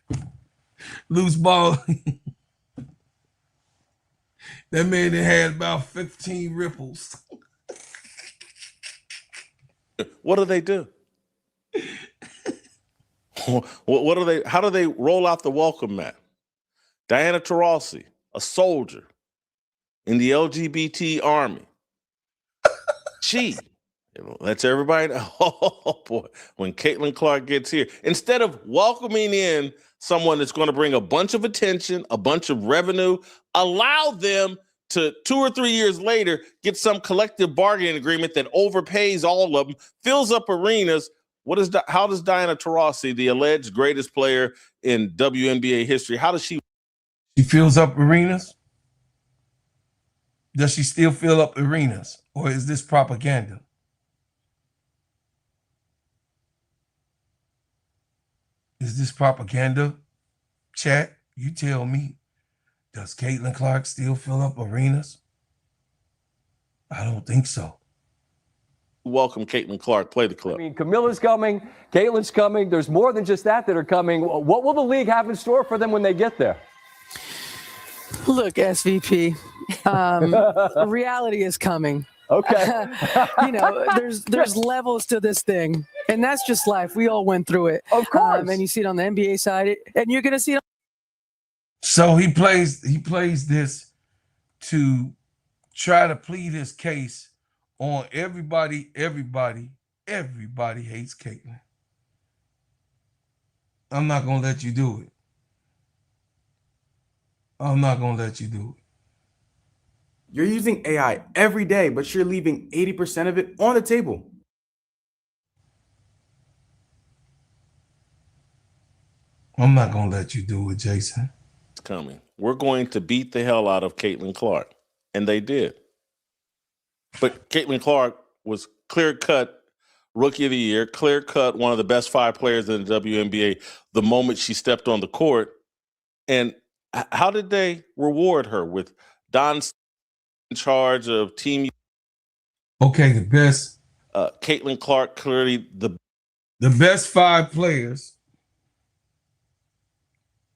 Loose ball. That man had about 15 ripples. What do they do? What do they? How do they roll out the welcome mat? Diana Taurasi, a soldier in the LGBT army. She lets everybody know, oh boy, when Caitlin Clark gets here, instead of welcoming in someone that's going to bring a bunch of attention, a bunch of revenue, allow them to 2 or 3 years later get some collective bargaining agreement that overpays all of them, fills up arenas. How does Diana Taurasi, the alleged greatest player in WNBA history, how does she? She fills up arenas? Does she still fill up arenas? Or is this propaganda? Is this propaganda? Chat, you tell me. Does Caitlin Clark still fill up arenas? I don't think so. Welcome Caitlin Clark. Play the clip. I mean, Camilla's coming. Caitlin's coming. There's more than just that are coming. What will the league have in store for them when they get there? Look, SVP, reality is coming. Okay. You know, there's levels to this thing, and that's just life. We all went through it. Of course. And you see it on the NBA side, and you're going to see it. So he plays this to try to plead his case on everybody hates Caitlin. I'm not going to let you do it. I'm not going to let you do it. You're using AI every day, but you're leaving 80% of it on the table. I'm not going to let you do it, Jason. It's coming. We're going to beat the hell out of Caitlin Clark. And they did. But Caitlin Clark was clear-cut Rookie of the Year, clear-cut one of the best 5 players in the WNBA the moment she stepped on the court. And how did they reward her with Don in charge of team? Okay, the best. Caitlin Clark, clearly the best 5 players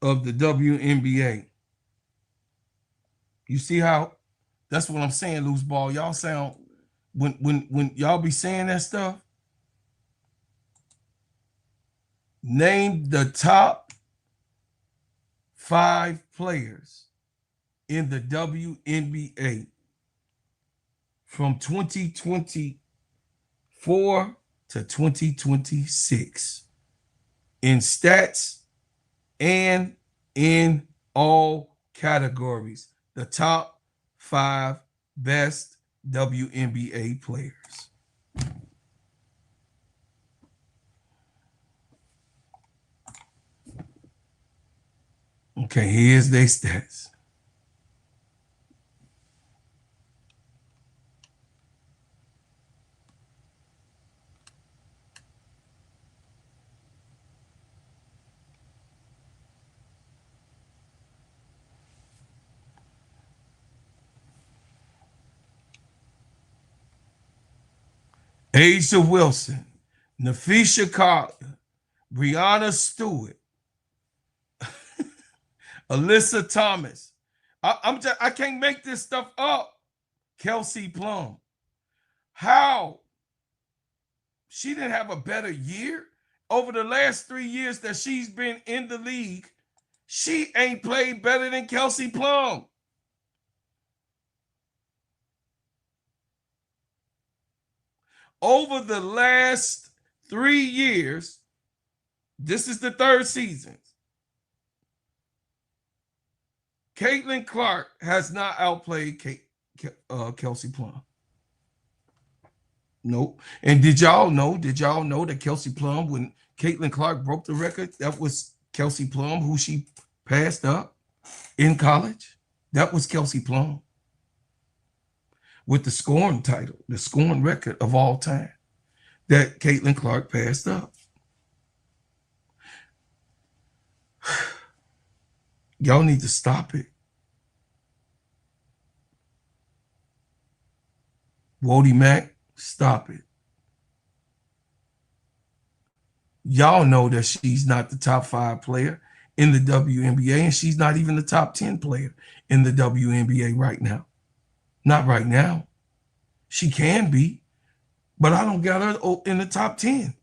of the WNBA. You see how? That's what I'm saying, loose ball. Y'all sound when y'all be saying that stuff. Name the top 5 players in the WNBA from 2024 to 2026 in stats and in all categories. The top 5 best WNBA players. Okay, here's their stats. Asia Wilson, Nafisha Carter, Brianna Stewart, Alyssa Thomas. I can't make this stuff up. Kelsey Plum. How? She didn't have a better year? Over the last 3 years that she's been in the league, she ain't played better than Kelsey Plum. Over the last 3 years, this is the 3rd season, Caitlin Clark has not outplayed Kelsey Plum. Nope. And did y'all know that Kelsey Plum, when Caitlin Clark broke the record, that was Kelsey Plum who she passed up in college? That was Kelsey Plum with the scoring title, the scoring record of all time that Caitlin Clark passed up. Y'all need to stop it. Wody Mack, stop it. Y'all know that she's not the top 5 player in the WNBA, and she's not even the top 10 player in the WNBA right now. Not right now. She can be, but I don't got her in the top 10.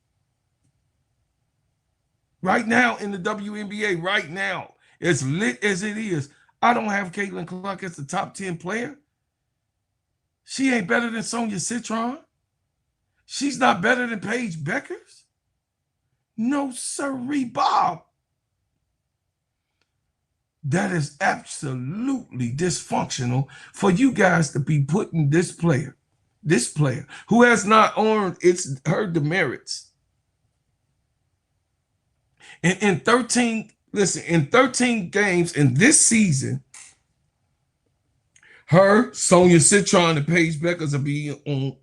Right now in the WNBA, right now, as lit as it is, I don't have Caitlin Clark as the top 10 player. She ain't better than Sonia Citron. She's not better than Paige Beckers. No, sirree, Bob. That is absolutely dysfunctional for you guys to be putting this player who has not earned her demerits. And in 13 games in this season, her, Sonia Citron, and Paige Beckers will be on,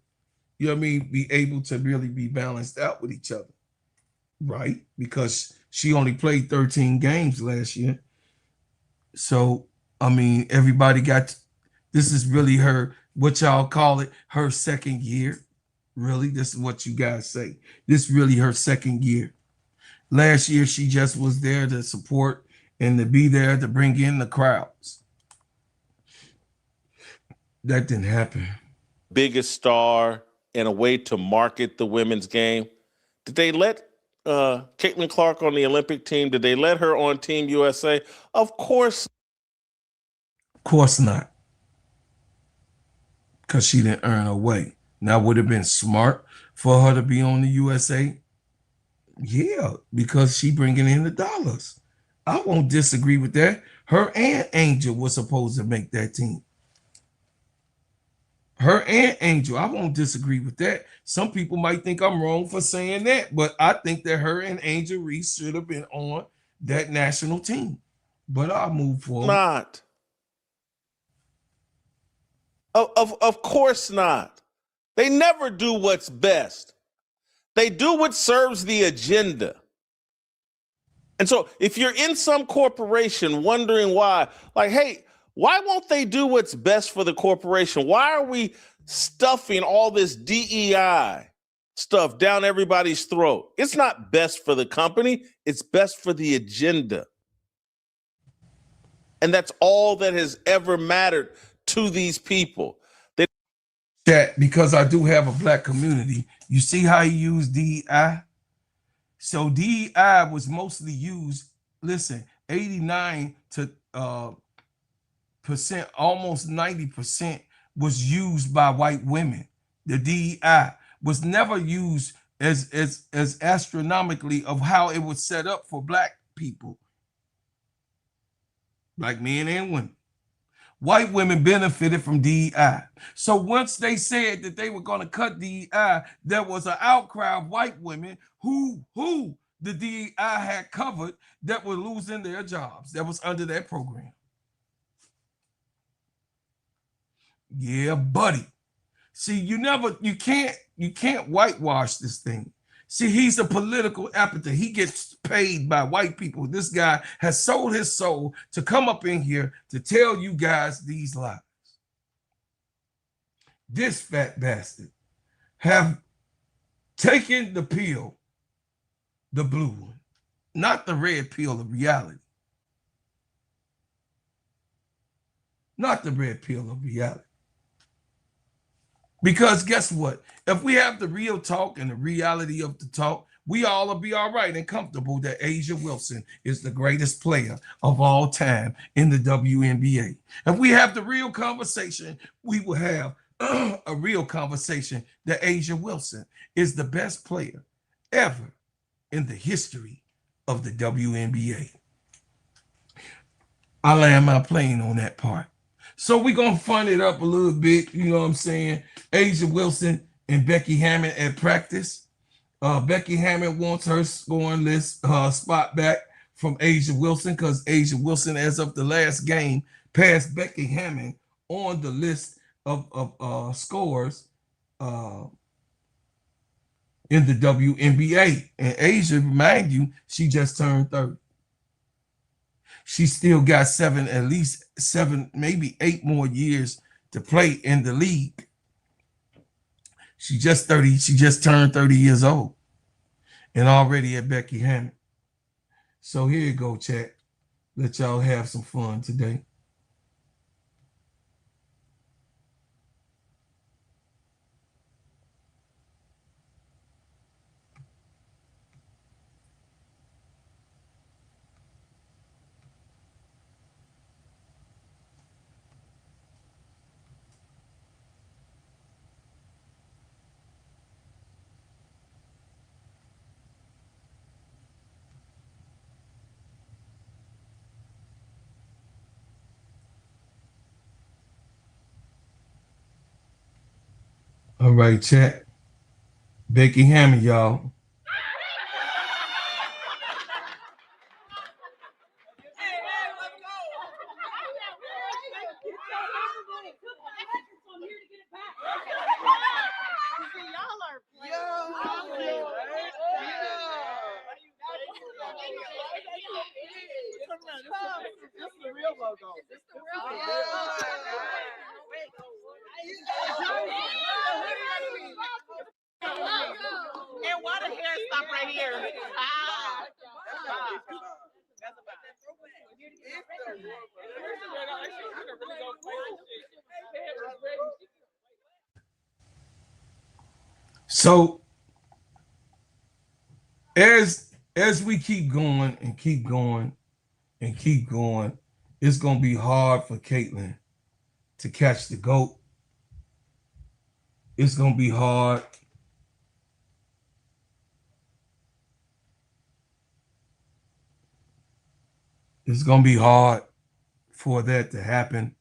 you know what I mean, be able to really be balanced out with each other, right? Because she only played 13 games last year. So, I mean, everybody this is really her, what y'all call it, her second year. Really, this is what you guys say. This is really her second year. Last year, she just was there to support and to be there to bring in the crowds. That didn't happen. Biggest star and a way to market the women's game. Did they let Caitlin Clark on the Olympic team? Did they let her on Team USA? Of course. Of course not. Because she didn't earn her way. Now, would it have been smart for her to be on the USA? Yeah, because she bringing in the dollars. I won't disagree with that. Her and Angel was supposed to make that team. Her and Angel, I won't disagree with that. Some people might think I'm wrong for saying that, but I think that her and Angel REESE should have been on that national team. But I'll move forward. Not. Of course not. They never do what's best. They do what serves the agenda. And so if you're in some corporation wondering why, like, hey, why won't they do what's best for the corporation? Why are we stuffing all this DEI stuff down everybody's throat? It's not best for the company. It's best for the agenda. And that's all that has ever mattered to these people. Chat, because I do have a black community, you see how he used DEI? So DEI was mostly used, listen, 89 to percent, almost 90% was used by white women. The DEI was never used as astronomically of how it was set up for black people, black men and women. White women benefited from DEI. So once they said that they were going to cut DEI, there was an outcry of white women who the DEI had covered that were losing their jobs that was under that program. Yeah, buddy. See, you can't whitewash this thing. See, he's a political appetite. He gets paid by white people. This guy has sold his soul to come up in here to tell you guys these lies. This fat bastard have taken the pill, the blue one, not the red pill of reality. Not the red pill of reality. Because guess what? If we have the real talk and the reality of the talk, we all will be all right and comfortable that A'ja Wilson is the greatest player of all time in the WNBA. If we have the real conversation, we will have a real conversation that A'ja Wilson is the best player ever in the history of the WNBA. I land my plane on that part. So we're going to fun it up a little bit. You know what I'm saying? A'ja Wilson and Becky Hammon at practice. Becky Hammon wants her scoring list spot back from A'ja Wilson because A'ja Wilson, as of the last game, passed Becky Hammon on the list of scores in the WNBA. And A'ja, remind you, she just turned 30. She still got at least seven, maybe 8 more years to play in the league. She just 30. She just turned 30 years old and already at Becky Hammon. So here you go, chat. Let y'all have some fun today. All right, chat. Becky Hammon, y'all. And why the hair stop right here? So as we keep going and keep going and keep going, it's gonna be hard for Caitlin to catch the GOAT. It's gonna be hard. It's gonna be hard for that to happen.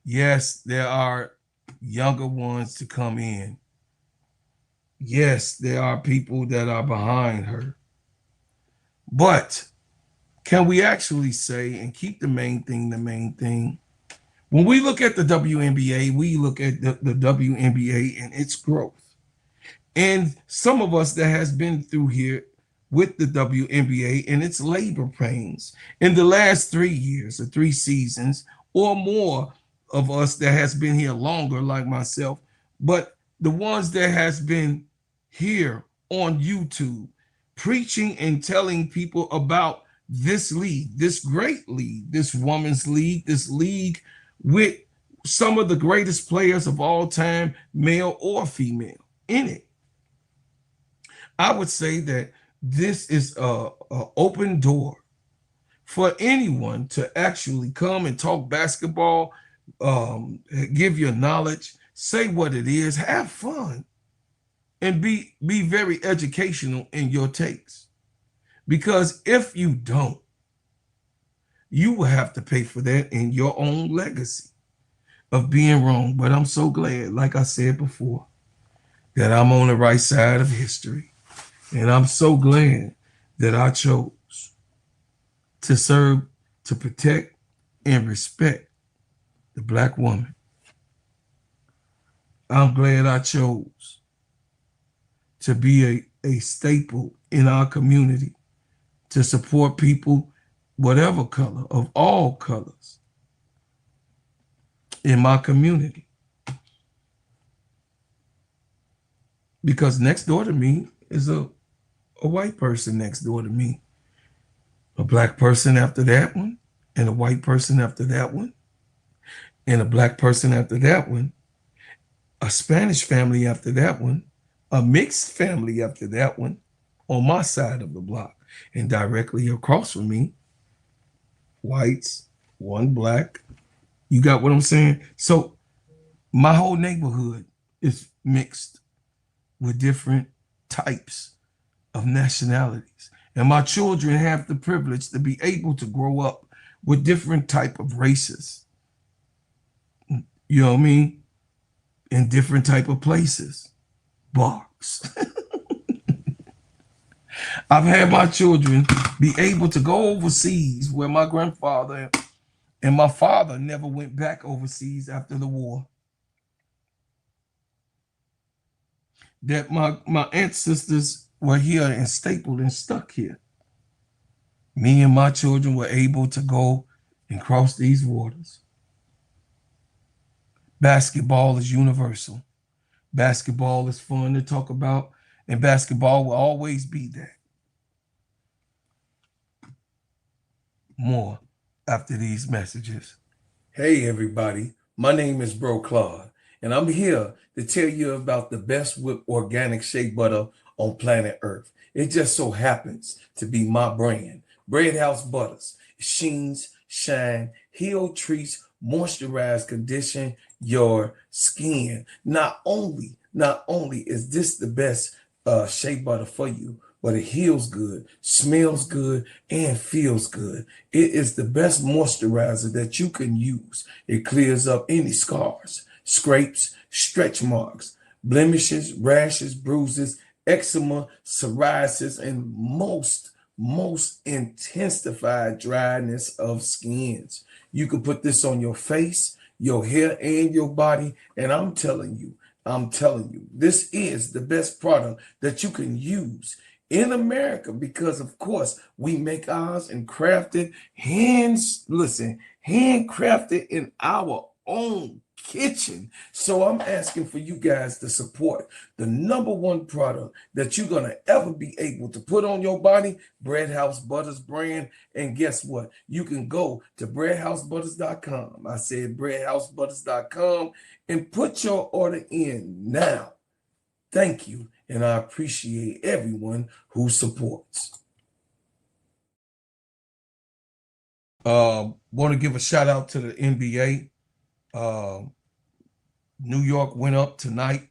Yes, there are younger ones to come in. Yes, there are people that are behind her. But can we actually say, and keep the main thing, when we look at the WNBA, we look at the WNBA and its growth. And some of us that has been through here with the WNBA and its labor pains in the last 3 years or 3 seasons, or more of us that has been here longer, like myself, but the ones that has been here on YouTube preaching and telling people about this league, this great league, this women's league, this league with some of the greatest players of all time, male or female, in it. I would say that this is a open door for anyone to actually come and talk basketball, give your knowledge, say what it is, have fun, and be very educational in your takes. Because if you don't, you will have to pay for that in your own legacy of being wrong. But I'm so glad, like I said before, that I'm on the right side of history. And I'm so glad that I chose to serve, to protect, and respect the Black woman. I'm glad I chose to be a staple in our community, to support people, whatever color, of all colors, in my community. Because next door to me is a white person next door to me, a Black person after that one, and a white person after that one, and a Black person after that one, a Spanish family after that one, a mixed family after that one, on my side of the block. And directly across from me, whites, one Black. You got what I'm saying? So my whole neighborhood is mixed with different types of nationalities. And my children have the privilege to be able to grow up with different type of races. you know what I mean, in different type of places. Bars. I've had my children be able to go overseas where my grandfather and my father never went back overseas after the war. That my ancestors were here and stapled and stuck here. Me and my children were able to go and cross these waters. Basketball is universal. Basketball is fun to talk about, and basketball will always be that. More after these messages. Hey everybody, my name is Bro Claude, and I'm here to tell you about the best whipped organic shea butter on planet Earth. It just so happens to be my brand, Bread House Butters. It sheens, shine, heal, treats, moisturize, condition your skin. Not only is this the best shea butter for you, but it heals good, smells good, and feels good. It is the best moisturizer that you can use. It clears up any scars, scrapes, stretch marks, blemishes, rashes, bruises, eczema, psoriasis, and most intensified dryness of skins. You can put this on your face, your hair, and your body, and I'm telling you, this is the best product that you can use in America, because of course we make ours and crafted handcrafted in our own kitchen. So I'm asking for you guys to support the #1 product that you're gonna ever be able to put on your body, Bread House Butters brand. And guess what? You can go to breadhousebutters.com. I said breadhousebutters.com and put your order in now. Thank you, and I appreciate everyone who supports. Want to give a shout out to the NBA. New York went up tonight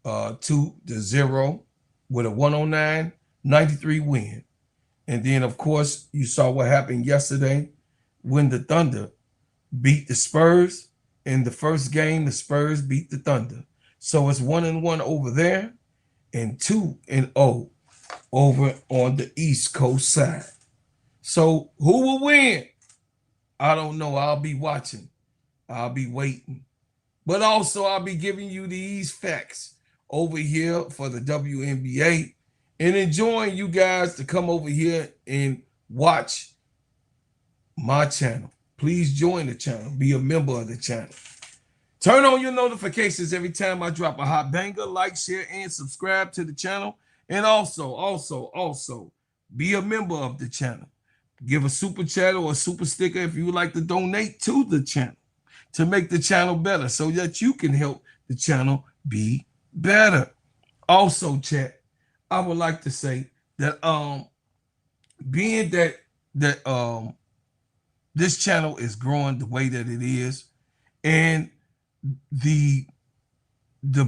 2-0 with a 109-93 win. And then, of course, you saw what happened yesterday when the Thunder beat the Spurs. In the first game, the Spurs beat the Thunder. So it's 1-1 over there and 2-0 over on the East Coast side. So who will win? I don't know. I'll be watching. I'll be waiting. But also I'll be giving you these facts over here for the WNBA and enjoying you guys to come over here and watch my channel. Please join the channel. Be a member of the channel. Turn on your notifications every time I drop a hot banger. Like, share, and subscribe to the channel. And also, be a member of the channel. Give a super chat or a super sticker if you would like to donate to the channel to make the channel better so that you can help the channel be better. Also, chat, I would like to say that being that this channel is growing the way that it is, and the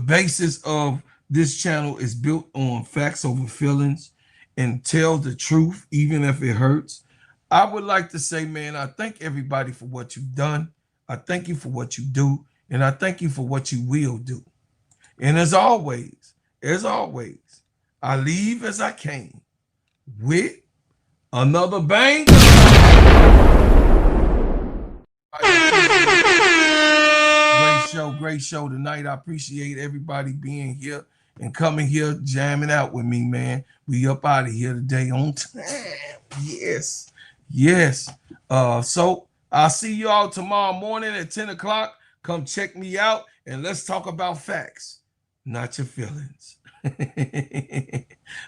basis of this channel is built on facts over feelings and tell the truth even if it hurts. I would like to say, man, I thank everybody for what you've done. I thank you for what you do, and I thank you for what you will do. And as always, I leave as I came with another bang. Great show tonight. I appreciate everybody being here and coming here, jamming out with me, man. We up out of here today on time. Yes. So I'll see you all tomorrow morning at 10 o'clock. Come check me out and let's talk about facts, not your feelings.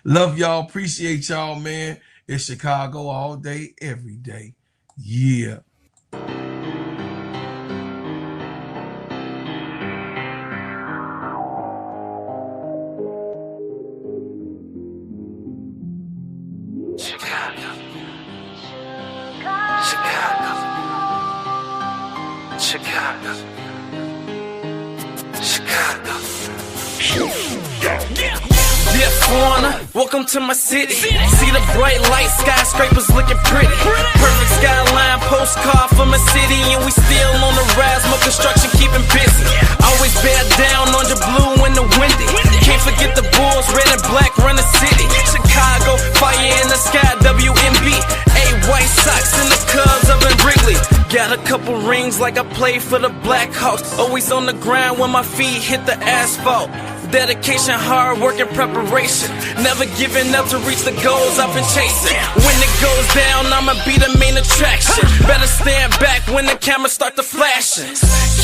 Love y'all. Appreciate y'all, man. It's Chicago all day, every day. Yeah. Chicago. California, welcome to my city. See the bright lights, skyscrapers looking pretty. Perfect skyline, postcard from a city, and we still on the rise, more construction keeping busy. Always bear down on the blue and the windy. Can't forget the Bulls, red and black run the city. Chicago, fire in the sky, WNBA, White Sox and the Cubs up in Wrigley. Got a couple rings like I played for the Blackhawks. Always on the ground when my feet hit the asphalt. Dedication, hard work, and preparation. Never giving up to reach the goals I've been chasing. When it goes down, I'ma be the main attraction. Better stand back when the cameras start to flashing.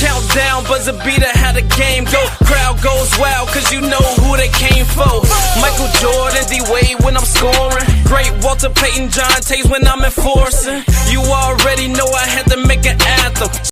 Countdown, buzzer beater, how the game go. Crowd goes wild, cause you know who they came for. Michael Jordan, D-Wade when I'm scoring. Great Walter Payton, John Tays when I'm enforcing. You already know I had to make an anthem.